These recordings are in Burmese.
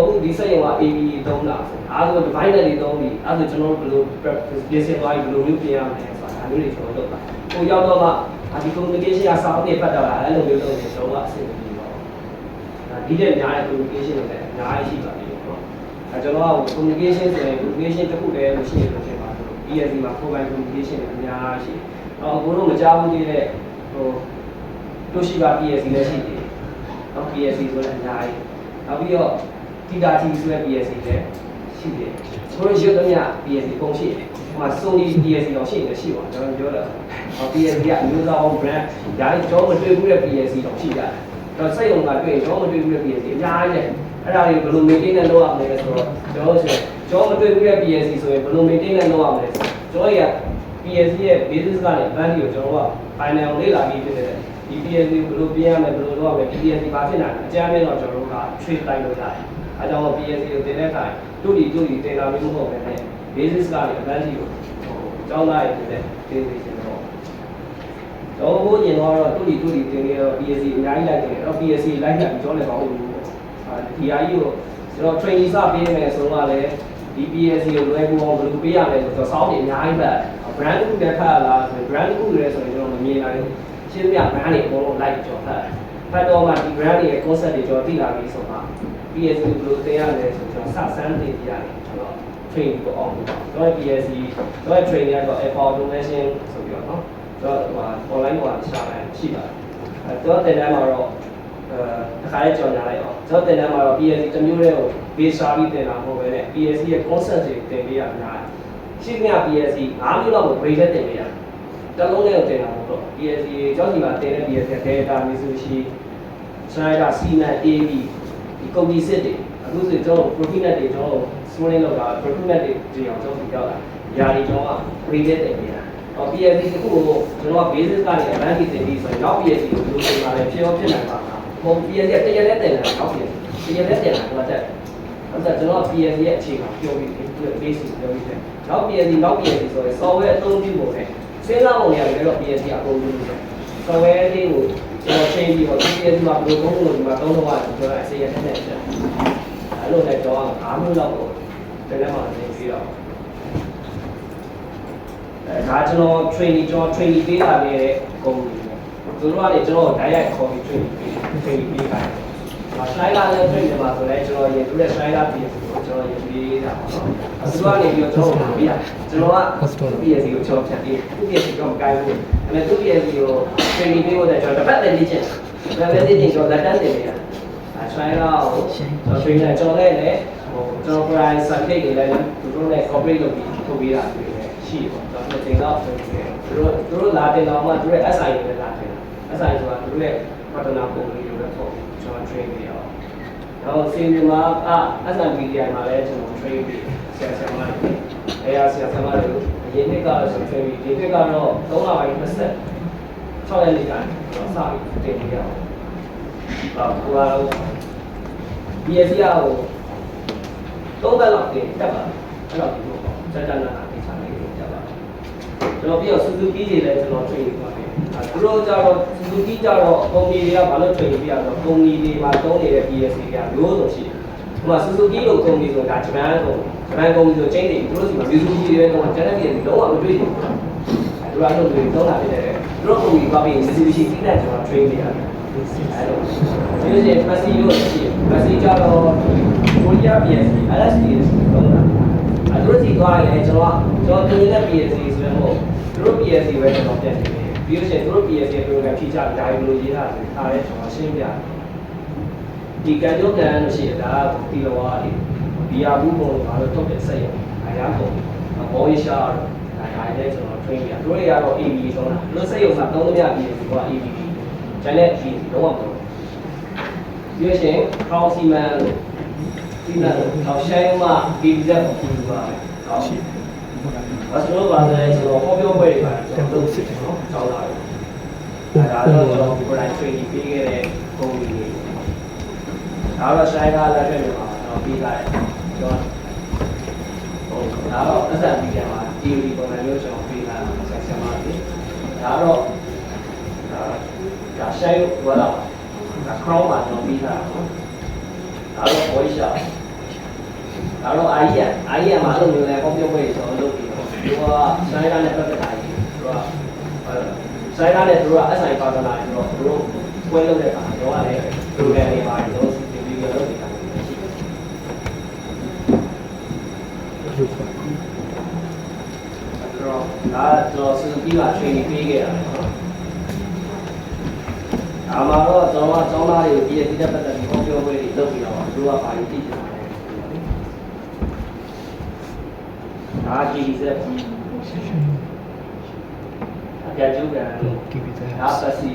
ဘူးဒီစက်ရုံက AB သုံးတာအားဆို device တွေသုံးပြီးအားဆိုကျွန်တော်တို့ဘယ်လိုပြင်ဆင်သွားပြီးဘယ်လိုမျိုးပြင်ရမလဲဆိုတာဒါမျိုးတွေကျွန်တော်တို့ဟိုရောက်တော့မှဒီ communication ကစာအုပ်တွေဖတ်တာလားအဲ့လိုမျိုးလုပ်နေကျွန်တော်ကအဆင်ပြေပါဘူးဒီတဲ့များတဲ့ communication တွေလည်းအများကြီးရှိပါသေးတယ်နော်အဲကျွန်တော်က communication ဆိုရင် communication တစ်ခုတည်းလို့ရှိရင်လို့ဖြစ်ပါဆို ESC မှာ mobile communication တွေအများကြီးရှိတော့အခုတော့မကြားဘူးသေးတဲ့ဟိုတို့ရှိပါ PSC လည်းရှိတယ်နော် PSC ဆိုလည်းအများကြီးနောက်ပြီးတော့Tita TV ဆိုတဲ့ PSC လည်းရှိတယ်ဆိုတော့ရုပ်သမျှ PSC ပုံရှိတယ်ဟိုမှာ Sony PSC တော့ရှိတယ်ရှိပါကျွန်တော်ပြောတာPSC ကအမျိုးသားအောင် brand ဒါလည်းကျွန်တော်မတွေ့ဘူးတဲ့ PSC တော့ရှိရတယ်တော့စိတ်ုံကတွေ့ကျွန်တော်မတွေ့ဘူးတဲ့ PSC အများကြီးလေအဲ့ဒါတွေဘယ်လို maintain လုပ်ရမလဲဆိုတော့ကျွန်တော်မတွေ့ဘူးတဲ့ PSC ဆိုရင်ဘယ်လို maintain လုပ်ရမလဲဆိုတော့ကျွန်တော်က PSC ရဲ့ basis ကနေ value ကိုကျွန်တော်က final လေ့လာပြီးဖြစ်တဲ့ဒီ PSC ကိုဘယ်လိုပြင်ရမလဲဘယ်လိုလုပ်ရမလဲ PSC ဘာဖြစ်လာလဲအကြမ်းနဲ့တော့ကျွန်တော်တို့က trade လိုက်လို့ရတယ်အဲကြောင့် PSC ကိုတင်တဲ့အခါတို့ဒီတင်လာပြီးမဟုတ်ဘဲနဲ့ basis ကနေ value ကိုကျောင်းသားရတဲ့ dedication တော့ဘိုးညင်တော့တို့ဒီတင်နေတော့ PSC အများကြီးလိုက်တယ်တော့ PSC လိုက်ကြပြီးကျောင်းလည်းကောင်းလို့ဒီဟာကြီးကိုကျွန်တော် training စပေးမယ်ဆိုတော့လည်းဒီ PSC ကိုလွယ်ကူအောင်ဘယ်လိုပေးရလဲဆိုတော့စောင်းတွေအများကြီးပဲ brand တစ်ခုတည်းဖတ်ရလားဆိုရင် brand တစ်ခုတည်းဆိုရင်ကျွန်တော်မမြင်နိုင်ဘူးရှင်းပြ brand တွေအကုန်လုံး like ကြော်ဖတ်တော့မှဒီ brand တွေရဲ့ concept တွေကျွန်တော်သိလာပြီဆိုတော့ PSC ဘယ်လိုတင်ရလဲဆိုတော့စစမ်းတင်ပြရတယ်ကျွန်တော် train ကိုအောင်တော့ PSC တော့ train ရတော့ automation ဆိုပြီးတော့เนาะတော့online ပေါ်ရှာလိုက်ရှိပါတယ်တော့တင်တိုင်းမှာတော့တစ်ခါလေးကြော်ညာလိုက်အောင်တော့တင်တိုင်းမှာတော့ PSC တစ်မျိုးတည်းကို base စာပြီးတင်တာမဟုတ်ပဲနဲ့ PSC ရဲ့ concept တွေတင်ပေးရများရှိမြ PSC 5မျိုးလောက်ကို grade တင်ပေးရတလုံးလေးကိုတင်တာမဟုတ်တော့ PSC ကျောင်းစီမှာတင်တဲ့ PSC data Mitsubishi Schneider Siemens AB ဒီကုန်ကြီးစစ်တွေအခုဆိုကျွန်တော် Profinet တွေကျွန်တော် screening လုပ်တာ Profinet တွေအောင်ကျွန်တော်ပြောတာယာတွေကျွန်တော်က grade တင်ပေးတာPSC တခုကိုကျွန်တော်က basis ကနေ advanced တင်ပြီးဆိုရင်နောက် PSC ကိုလိုချင်တာလည်းဖြစ်ရောဖြစ်နိုင်ပါမှာဟို PSC ကတရက်လက်တင်တာနောက် PSC တရက်လက်တင်တာတော့တက်အဲ့ဒါကျွန်တော် PSC ရဲ့အခြေခံပြောပြီးသူ့ basic ပြောပြီးတယ်နောက် PSC ဆိုရင် software အသုံးပြုဖို့နဲ့စဉ်းစားပုံရတယ်တော့ PSC အကုန်လုံးတယ် software လေးကိုကျွန်တော် change ပြီးတော့ PSC မှာဘယ်လိုသုံးလို့ဒီမှာသုံးတော့ကျွန်တော်အစိရတဲ့နဲ့အဲ့လိုနဲ့တော့5မျိုးလောက်ကိုတကယ်မှသင်ပြီးတော့ဒါကျွန်တော် training ပေးလာတဲ့ကုမ္ပဏီပေါ့သူတို့ကလည်းကျွန်တော် direct copy training ပေးတာ။ Schneider လည်း training မှာဆိုလည်းကျွန်တော်ရင်သူရဲ့ Schneider PSC ကိုကျွန်တော်ရင်ပေးတာပေါ့နော်။သူကနေပြီးတော့ကျွန်တော်ပေးတာ။ကျွန်တော်က PSC ကိုကျွန်တော်ဖြတ်ပေး။သူ PSC တော့မကိုင်းဘူး။အဲ့မဲ့သူ PSC ကို training ပေးဖို့တဲ့ကျွန်တော်တစ်ပတ်တည်းလေ့ကျင့်။တစ်ပတ်တည်းလေ့ကျင့်ကျွန်တော်လက်တန်းတင်နေတာ။ Schneider ကိုကျွန်တော် training ကျွန်တော်လည်းကျွန်တော် price certificate တွေလည်းသူတို့နဲ့ cooperate လုပ်ပြီးထုတ်ပေးတာရှိပေါ့ကျွန်တော်တင်တော့ဆိုပြီးသူတို့လာတင်တော့မှသူတို့ SI တွေလာတင်တာ SI ဆိုတာသူတို့ရဲ့ partner ပုံလေးတွေပေါ့ကျွန်တော် train ပေးအောင်နောက်စီနီမာSMBDI မှာလည်းကျွန်တော် train ပေးဆရာဆရာမတွေဆရာဆရာမတွေအရင်နှစ်ကတော့ကျွန်တော် train ပေးဒီနှစ်ကတော့3လပိုင်း26ရက်နေ့ကနေကျွန်တော်စပြီးတင်ပေးရအောင်ဟိုကတော့ BSC ကို3ပတ်လောက်တင်တက်ပါအဲ့တော့ဒီလိုပေါ့စကြနာကျွန်တော်ပြီးတော့ Suzuki တွေလည်းကျွန်တော် train လုပ်ပါတယ်။သူတို့ကြတော့ Suzuki ကြတော့ကုမ္ပဏီတွေကဘာလို့ train ပြရတော့ကုမ္ပဏီတွေမှာတုံးနေတဲ့ PSC ကမျိုးစုံရှိတယ်။ဟိုမှာ Suzuki လို့ကုမ္ပဏီဆိုတာဂျပန်ကုမ္ပဏီဆိုချင်းတွေသူတို့စီမှာ Mitsubishi တွေတော့ကျန်တဲ့ PSC လုံးဝမတွေ့ဘူး။သူတို့အဲ့လိုတွေတုံးတာဖြစ်တယ်။သူတို့ကုမ္ပဏီကပြီး Mitsubishi တိတဲ့ကျွန်တော် train ပြရတယ်။အဲ့လိုဒီလိုချင်း Messi လို့ရှိတယ်။ Messi ကြတော့ Korea PSC LSD တုံးတာ။အဲ့လိုစီသွားရင်ကျွန်တော်တင်နေတဲ့ PSC ဆိုရင်တော့သူတို့ PSC ပဲကျွန်တော်ပြန်နေတယ်ပြီးလို့ရှိရင်သူတို့ PSC program ဖြည့်ချပြီးဒါဘယ်လိုရေးထားလဲအားလည်းကျွန်တော်ရှင်းပြတယ်ဒီကံကြုံကန်လို့ရှိရင်ဒါကတီလောဝါတွေဘီယာဘူးပုံဘာလို့ထုတ်တဲ့စက်ရုံအားရပုံဘောရရှာတော့ဒါလည်းကျွန်တော် train ပြသူတို့တွေကတော့ ABB ဆုံးတာသူတို့စက်ရုံမှာသုံးသမျှ PSC က ABB ကျန်တဲ့ PSC တော့မဟုတ်ဘူးပြီးလို့ရှိရင်ခေါင်းစီမံလို့စီမံလို့ခေါင်းဆိုင်မှာ BBZ ကိုကြည့်ပါမယ်ခေါင်းကျွန်တော်ပါတယ်ကျွန်တော်ဟောပြောပွဲတွေပါကျွန်တော်လုပ်စစ်တယ်နော်ကြောင်းလာတယ်ဒါတော့ကျွန်တော်ကိုယ်တိုင် training ပေးခဲ့တဲ့ပုံစံတွေဒါတော့ Schneider လက်ထက်မှာကျွန်တော်ပြီးလာတယ်ကျွန်တော်ဒါတော့ SMB ကမှာ theory ပုံစံမျိုးကျွန်တော်ပြီးလာတာဆက်ဆက်ပါပြီဒါတော့ဒါ Shine ဘာလားဒါ Crown မှာကျွန်တော်ပြီးလာတာနော်ဒါတော့ voice ရှာ ဒါတော့အာကြီးမှာအဲ့လိုမျိုးလဲဟောပြောပွဲကျွန်တော်လုပ်ပြီးတော့သူကဆိုင်ရနဲ့ပတ်သက်တာကြီးသူကဆိုင်ရနဲ့သူက SI ပါတနာတွေတော့သူတို့ပွဲလုပ်တဲ့အခါတော့လည်း program တွေပါတယ်တော့စီစဉ်ပြီးလုပ်နေတာရှိတယ်။တော့စီပြီးမှ training ပေးခဲ့ရတယ်နော်။ဒါမှတော့ကျွန်တော်ကကျောင်းသားတွေကိုဒီတက်ပတ်သက်ပြီးဟောပြောပွဲတွေလုပ်ပြီးတော့သူကပါရီတည်တယ်။ဒါကြီးစက်အကြကျုပ်ကဒါပတ်စီ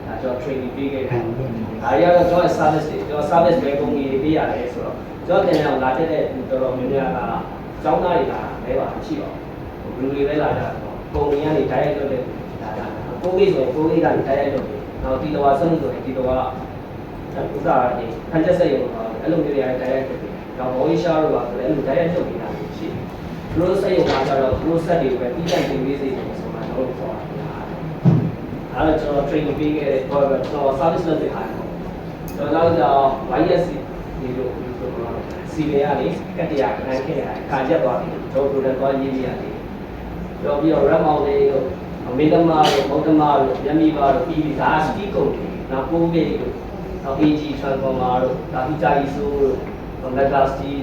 ဒါကျွန်တော် training ပေးခဲ့တယ်။ဒါရတော့ကျွန်တော် service တွေကျွန်တော် service ပဲကုန်ကြီးပေးရတယ်ဆိုတော့ကျွန်တော်တင်အောင်လာတဲ့တော်တော်များများကကျောင်းသားတွေကလည်းပါရှိပါဘူး။လူတွေပဲလာကြတော့ပုံရင်းကနေ direct လုပ်တဲ့ဒါပုံလေးဆိုရင်ပုံလေးကနေ direct လုပ်တယ်။နောက်ဒီတော့ဆုံးဆိုရင်ဒီတော့ဥစားနေခန်းချက်ဆက်ရုံတော့အဲ့လိုမျိုးတွေ direct လုပ်တယ်။နောက်ဘော်ရှာတို့ကဆိုလည်းအဲ့လို direct လုပ်နေတာရှိတယ်။ သူတို့ဆက်ရုံမှာကျတော့သူတို့ဆက်တွေပဲပြီးတိုင်တင်ပေးစေတယ်ဆိုမှတော့ခေါ်တာ။အဲ့တော့ကျွန်တော် training ပေးခဲ့တဲ့တော့ကျွန်တော် service လုပ်တဲ့အားကျွန်တော်တော့ YS ဒီလိုစီမရလေးကတ္တရာခံခဲ့ရတယ်ခါချက်သွားပြီကျွန်တော်တို့လည်းသွားရေးပြရတယ်ပြောပြီးတော့ red mount လေးတို့အမေတမတို့မုတ်တမတို့ညမီပါတို့ပြီးဒါစတီးကုန်တယ်နောက်ပိုးလေးတို့နောက် AG transformer တို့ဒါပြီးကြာကြီးဆိုးတို့ mega steel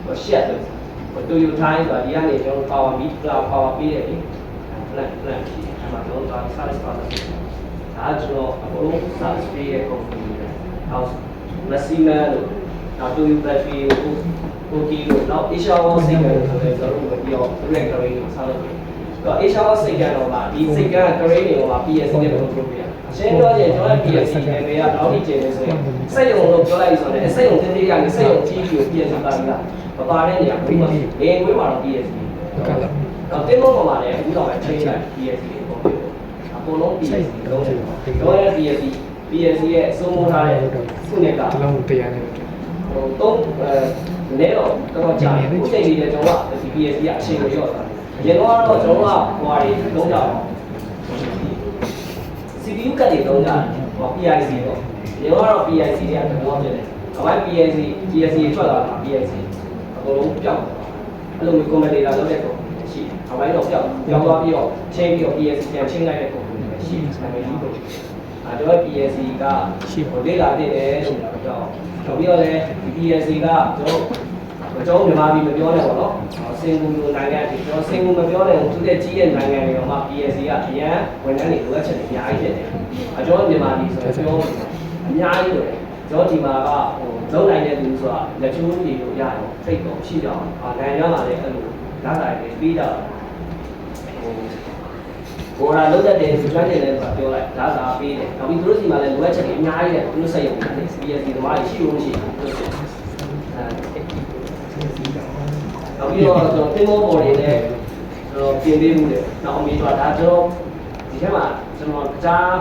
တို့ရှက်တို့တိုယိုထိုင်းဆိုတာဒီကနေကျွန်တော် power meet power ပေးတယ်လေ plan ရှိတယ်အဲ့မှာကျွန်တော် service ပါတယ်ဒါကျွန်တော်အကုန်လုံး service ပေးရကုန်ပြီနောက် Massima တို့နောက် Toyo battery ကို OT တို့နောက် Asia One စိတ်ကတော့ဆိုတော့ကျွန်တော်တို့ပြော direct grade ကိုဆောက်လုပ်တယ်တော့ Asia One စိတ်ကတော့မှဒီစိတ်က grade တွေကိုမှ PSC နဲ့ control ပြရအရှင်းတော့ရင်ကျွန်တော် PSC နဲ့ပဲတော့ဒီကျင်းနေဆိုရင်စက်ရုံလို့ပြောလိုက်ဆိုတော့စက်ရုံတင်းတင်းကနေစက်ရုံကြီးကို PSC ပါပြီးလားမပါတဲ့နေရာကိုဘယ်ဝေးမှာတော့ PSC တော့တင်းမောမှာလည်းအခုတော့ပဲ train လိုက် PSC ကိုပေါ့အကုန်လုံး PSC လုံးတယ်တော့ရဲ့ PSC ရဲ့အစိုးမိုးထားတဲ့ခုနှစ်ကလုံးတရားနဲ့ဟိုတော့လဲတော့တော်ကြာတယ်အခုချိန်ကြီးလည်းကျွန်တော်က PSC ကအချိန်ကိုရော့တာအရင်တော့ကျွန်တော်ကဟိုဟာတွေလုံးကြတော့ CPU ကတ်တွေလုံးကြဟို PIC တော့အရင်ကတော့ PIC တွေကတော့ဖြစ်တယ်အပိုင်း PSC ထွက်လာတာ PIC အကုန်လုံးပြောင်းအဲ့လိုမျိုး commentator လုပ်တဲ့ပုံရှိတယ်အပိုင်းတော့ပြောင်းသွားပြီးတော့ချိန်ပြီးတော့ PSC ပြန်ချိန်လိုက်တဲ့ပုံရှိတယ်နာမည်ကြီးပုံကျွန်တော် PSC ကဟိုလေ့လာတဲ့ဆိုတော့ကျွန်တော်ပြီးတော့လည်း PSC ကကျွန်တော်မြန်မာပြည်မပြောနဲ့ပေါ့နော်စင်ကာပူနိုင်ငံတွေကျွန်တော်စင်ကာပူမပြောနဲ့သူတဲ့ကြီးတဲ့နိုင်ငံတွေတော့မှ PSC ကအရန်ဝန်ထမ်းတွေလိုအပ်ချက်တွေအများကြီးဖြစ်တယ်ကျွန်တော်မြန်မာပြည်ဆိုတော့ပြောအများကြီးလို့ကျွန်တော်ဒီမှာကဟိုလုံနိုင်တဲ့လူဆိုတာလက်ချိုးတွေလို့ရတယ်စိတ်တော့ရှိကြအောင်နိုင်ငံရလာတဲ့အဲ့လိုလာတာတွေပြီးတော့ဘောရာလုံးတဲ့တယ်ကျွမ်းကျင်တယ်ဆိုတာပြောလိုက်ဒါသာပေးတယ်နောက်ပြီးသူတို့စီမှာလည်းလိုအပ်ချက်တွေအများကြီးတယ်သူတို့စိတ်ရုံနဲ့ PSC သမားရှိလို့မရှိဘူးနောက်ပြီးတော့ကျွန်တော်တင်မောပေါ်တွေနဲ့ကျွန်တော်ပြင်ပေးမှုတယ်နောက်အမေတို့ဒါကျွန်တော်ဒီထဲမှာကျွန်တော်ကြား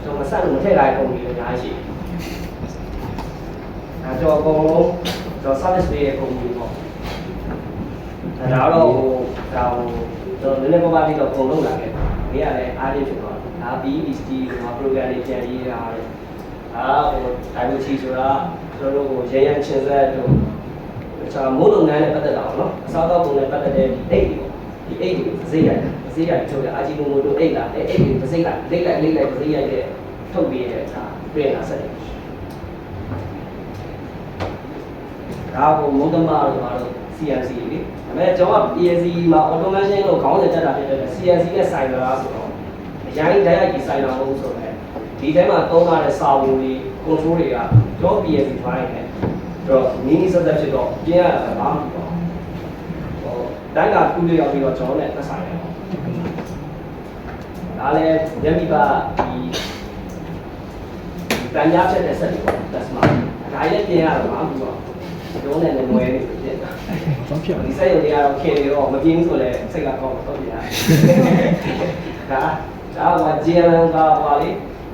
ကျွန်တော်မဆက်လို့မထည့်လိုက်ပုံတွေအများကြီးရှိဒါကျွန်တော်အကုန်လုံးကျွန်တော် service ပေးတဲ့ပုံတွေပေါ့ဒါတော့ကျွန်တော်နည်းနည်းပါးပါးပြီးတော့ပုံလုံးလာခဲ့ဘေးကလည်းအားရဖြစ်သွားတယ်ဒါ BEST ဟို program တွေပြန်ရေးတာတယ်ဟို IoT ဆိုတာကျွန်တော်တို့ရေရန်ချင်းဆက်တို့ကျွန်တော်မိုးလုပ်ငန်းနဲ့ပတ်သက်တာပေါ့နော်အစားအသောက်ပုံနဲ့ပတ်သက်တဲ့ဒီအိတ်တွေပေါ့ဒီအိတ်တွေပစိတ်ရိုက်ထုတ်ရအာဂျီမိုတို့အိတ်လာအိတ်တွေပစိတ်လိုက်လိမ့်လိုက်ပစိတ်ရိုက်တဲ့ထုတ်ပြီးတဲ့ဒါပြင်လာဆက်တယ်ဒါကိုမုံတမတို့ပါတော့ CNC လေဒါပေမဲ့ကျွန်တော်က PLC မှာ automation လို့ခေါင်းစဉ်တက်တာဖြစ်တဲ့ CNC နဲ့ဆိုင်လာဆိုတော့အရင်တိုင်းရိုက်ကြီးဆိုင်လာလို့ဆိုတော့ဒီထဲမှာသုံးရတဲ့စာအုပ်တွေ control တွေကကျွန်တော် PLC ဖိုင်းနဲ့တော့နင်းစက်ဖြစ်တော့ပြင်းရတာဘာမှမပေါ့ဟိုတိုင်းကကူးလေးရောက်ပြီးတော့ကျွန်တော်နဲ့သက်ဆိုင်တယ်ဒါလည်းညမိပါဒီတန်ကြားချက်တဲ့စက်တွေပေါ့တက်စမာဒါလည်းပြင်းရတာဘာမှမပေါ့ကျွန်တော်နဲ့လည်းငွေနေဖြစ်တာဘာဖြစ်ဒီစက်ရုံတွေကတော့ခင်နေတော့မပြင်းဆိုလည်းစိတ်ကကောင်းတော့ပြဒါကဂျီအန်ကပါလေ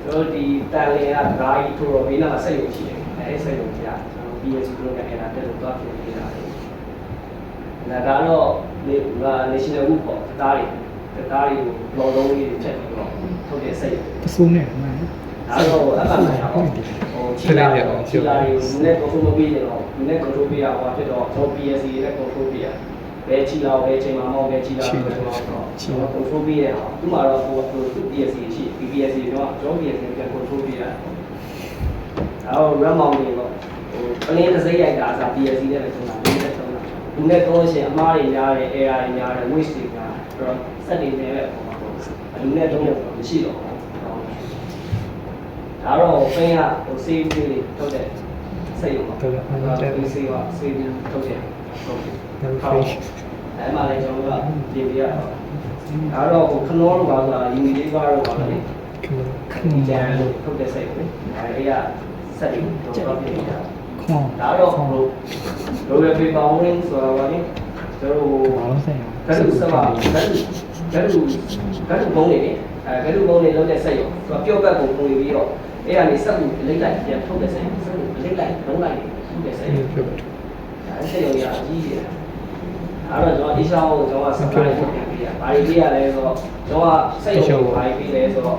တို့ဒီတန်လျာဓာကြီးထိုးတော့ဘေးနားမှာစက်ရုံရှိတယ်အဲဒီစက်ရုံကြီးကPSC လို့လည်းအဲ့ဒါတက်လို့သွားပြင်နေတာလေ။ဒါကတော့national wood ပေါ့တားတွေကိုလောလုံးလေးတွေချက်ပြီးတော့ထုတ်တဲ့စိတ်ပစိုးနဲ့မှန်ဒါ တော့အမှန်မှန်တော့ချီလာရီကိုနဲ့ control မပေးရင်တော့ဒီနဲ့ control ပေးရဟောဖြစ်တော့ကျွန်တော် PSC နဲ့ control ပေးရဘယ်ချီလာဘယ်ချိန်မှာမောင်းဘယ်ချီလာဘယ်ချိန်မှာတော့ကျွန်တော် control ပေးရအောင်ဒီမှာတော့သူ PSC ရှိ PPSC တော့ကျွန်တော် PSC ကို control ပေးရအောင် RAM မောင်းနေတော့ပလင်းတစ်စိမ့်ရိုက်တာအစား PSC နဲ့ပဲကျွန်တော်ပေးတဲ့ဆုံးတာဒီနဲ့တော့ရှင်အမားတွေများတယ် error တွေများတယ် waste တွေများတယ်အဲ့တော့စက်တွေနဲ့ပဲပုံမှာပေါ့ဒီနဲ့တော့မရှိတော့ဘူးဒါတော့ဖင်းကsave လေးထုတ်တဲ့စိတ်ရောပါဟုတ်ကဲ့ဒီ save က save ထုတ်တယ်ဟုတ်ကဲ့အဲ့မှာလည်းကျွန်တော်ကပြင်ပြရတော့ဒါတော့ခနောလို့ပါဆိုတာ unit ဘာလို့ပါလဲဒီကြံလို့ထုတ်တဲ့စိတ်ကိုအဲ့ဒီကစက်တွေတော့ပြင်ပြတာဒါတော့လိုရပေပါဝင်ဆိုတာကလည်းကျွန်တော်ကဲလူစပါကဲလူဘုံနေတယ်ကဲလူဘုံနေလောက်တဲ့စိတ်ရောသူကပြော့ဘက်ကိုပုံပြီးတော့အဲ့ဒါနေစက်ကိုလိမ့်လိုက်ပြန်ထုတ်တဲ့ဆိုင်စက်ကိုလိမ့်လိုက်လုံးလိုက်ထုတ်တဲ့ဆိုင်ဒါအချက်ရောရအကြီးကြီးအဲ့တော့ကျွန်တော်ဒီရှောင်းကိုကျွန်တော်စပလိုက်ပြန်ပြရဘာတွေပြရလဲဆိုတော့ကျွန်တော်ကစိတ်ကိုဘာတွေပြလဲဆိုတော့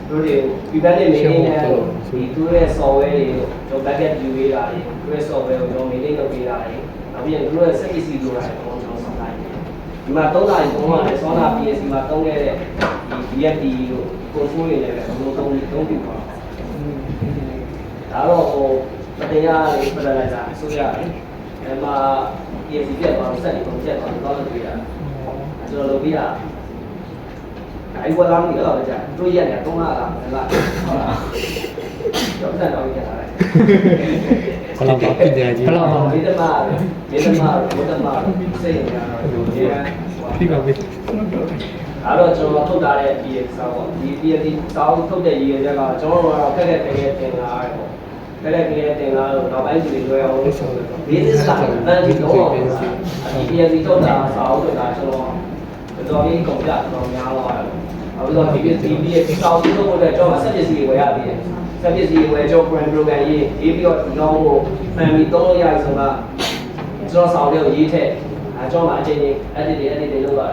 တို့တွေဒီဘက်နဲ့နေနေတဲ့ဒီသူရဲ့ software တွေကိုကျွန်တော် backup ယူပေးတာတွေသူရဲ့ software ကိုကျွန်တော် maintain လုပ်ပေးတာတွေနောက်ပြီးရင်သူရဲ့ service တွေဆိုတာကျွန်တော်ဆောင်လိုက်တယ်ဒီမှာ3နာရီ3မှာလည်း Sona PSC မှာတုံးခဲ့တဲ့ဒီ BFD ကို control တွေလည်းပဲဘယ်လိုတုံးပြပါဒါတော့တရားလေးပြလိုက်တာဆိုရတယ်အဲမှာ PSC ပြတ်သွားစက်တွေပုံပြတ်သွားတော့လုပ်ပေးတာကျွန်တော်လုပ်ပေးတာအဲ့ဘဝလာမီတော့ကြာတို့ရက်နေ3လလားဟုတ်လားတော့ပြန်တော့ကြာတယ်ဘလောက်တော့ပြည့်တယ်ကြီးဘလောက်တော့ဒီတမစိတ်ရတော့ဒီပြီးပါပြီအဲ့တော့ကျွန်တော်ထုတ်တာတဲ့ PSC စာပေါ့ဒီ PSC စာအုပ်ထုတ်တဲ့ရည်ရွယ်ချက်ကကျွန်တော်တို့ကတော့ခက်ခက်တင်လာရတယ်ပေါ့ခက်ခက်တင်လာတော့နောက်ပိုင်းဒီလိုလွယ်အောင်လုပ်ဆိုတော့ business ကဘယ်ဒီတော့ဒီ PSC ထုတ်တာစာအုပ်ထုတ်တာကျွန်တော်လေးကုန်ပြတော့များတော့ရတယ်အခုတော့ဒီစာအုပ်ထုတ်ဖို့အတွက်ကျွန်တော်ဆက်ပစ္စည်းဝယ်ရသေးတယ်ဆက်ပစ္စည်းဝယ်ကျွန်တော် brand program ရေးပြီးတော့ဒီကောင်ကို family သုံးလို့ရပြီဆိုတော့ကျွန်တော်စာအုပ်လေးကိုရေးထည့်ကျွန်တော်အချိန်ချင်း edit တွေလုပ်ရတာ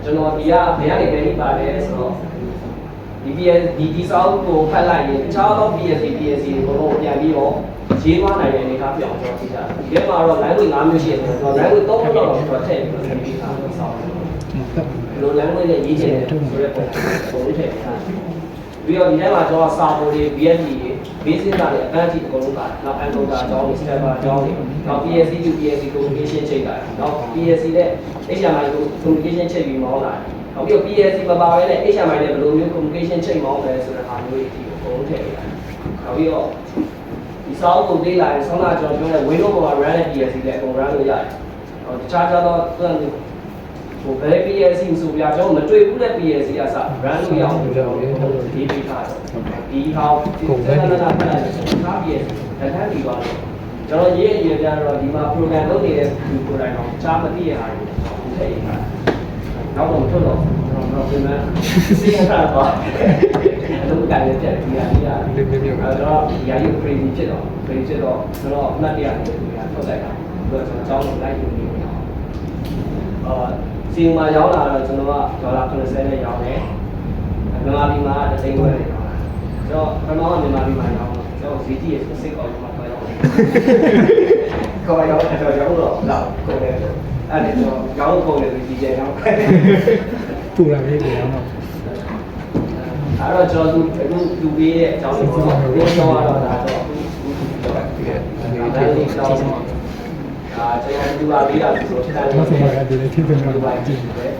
ကျွန်တော်ဒီကဘယ်ကနေပြန်ပါလဲဆိုတော့ဒီစာအုပ်ကိုဖတ်လိုက်ရင်တခြားသော PSC တွေကိုပြန်ပြီးတော့ရေးသွားနိုင်တဲ့အနေအထားပြောင်းကျွန်တော်သိတာဒီထဲမှာတော့ language 5မျိုးရှိတယ်ဆိုတော့ language 3မျိုးတော့ကျွန်တော်ထည့်ပြီးတော့ရေးထားတာစာအုပ်ဒီလို language နဲ့ရေးချင်တယ်ဆိုတဲ့ပုံစံထည့်ထားပြီးတော့ဒီထဲမှာကျွန်တော်စာပေါ်တွေ BSC တွေ basic ကလည်း advanced အကုန်လုံးပါတယ်နောက် encoder အကြောင်းတွေ stepper အကြောင်းတွေနောက် PSC to PSC communication ချိန်တာနောက် PSC နဲ့ HMI communication ချိန်ပြီးမောင်းလာတယ်နောက်ပြီးတော့ PSC မပါဘဲနဲ့ HMI နဲ့ဘယ်လိုမျိုး communication ချိန်မောင်းလဲဆိုတဲ့အားမျိုးတွေဒီအကုန်လုံးထည့်ပေးတာနောက်ပြီးတော့ဒီစာအုပ်ကိုပေးလာရင်ဆောင်းလာကျွန်တော်ပြောတဲ့ Windows ပေါ်မှာ run တဲ့ PSC လည်းအကုန် run လို့ရတယ်တခြားတော့ဘယ် PSC ဆိုပြကျွန်တော်မတွေ့ဘူးတဲ့ PSC ကစ run လို့ရအောင်ကျွန်တော်ဒီပေးထားတယ်ဒီဟောင်းစက်နာဖတ်လိုက်ဆိုတော့ PSC လက်ထပ်ပြီးသွားတယ်ကျွန်တော်ရေးကြတော့ဒီမှာ program လုပ်နေတဲ့ဒီကိုယ်တိုင်တော့ချားမသိရတာတွေထည့်ရတာနောက်တော့မထွက်တော့ကျွန်တော်ပြန်မယ်စီးရတာပါအလုပ်တိုင်းနဲ့တက်ပြီးရတာအဲ့တော့ရာရုပ် crazy ဖြစ်တော့ကျွန်တော်အမှတ်တရနေပြီးထုတ်လိုက်တာပြီးတော့ကျွန်တော်အကြောင်းကိုလိုက်ယူနေတယ်စီမှာရောက်လာတော့ကျွန်တော်ကဒေါ်လာ90နဲ့ရောက်တယ်မြန်မာပြည်မှာတစ်သိန်းခွဲနဲ့ရောက်လာတော့ကျွန်တော်ကမြန်မာပြည်မှာရောက်တော့ကျွန်တော်ဈေးကြီးရဲ့စိတ်ကောင်းမှပဲရောက်တယ်ခေါ်ရောက်တော့ရောက်တော့လောက်ကိုတယ်အဲ့ဒါတော့ရောက်ကုန်တယ်ဒီကျရောက်ပူလာပြီပြန်တော့အဲ့တော့ကျွန်တော်အခုလူပေးတဲ့အကြောင်းကိုပြောတော့ဒါတော့ဒါလေးတော့ကျွန်တော်ဒီပါပေးတာဆိုတော့ထပ်တယ်ဒီပါကြည့်တယ်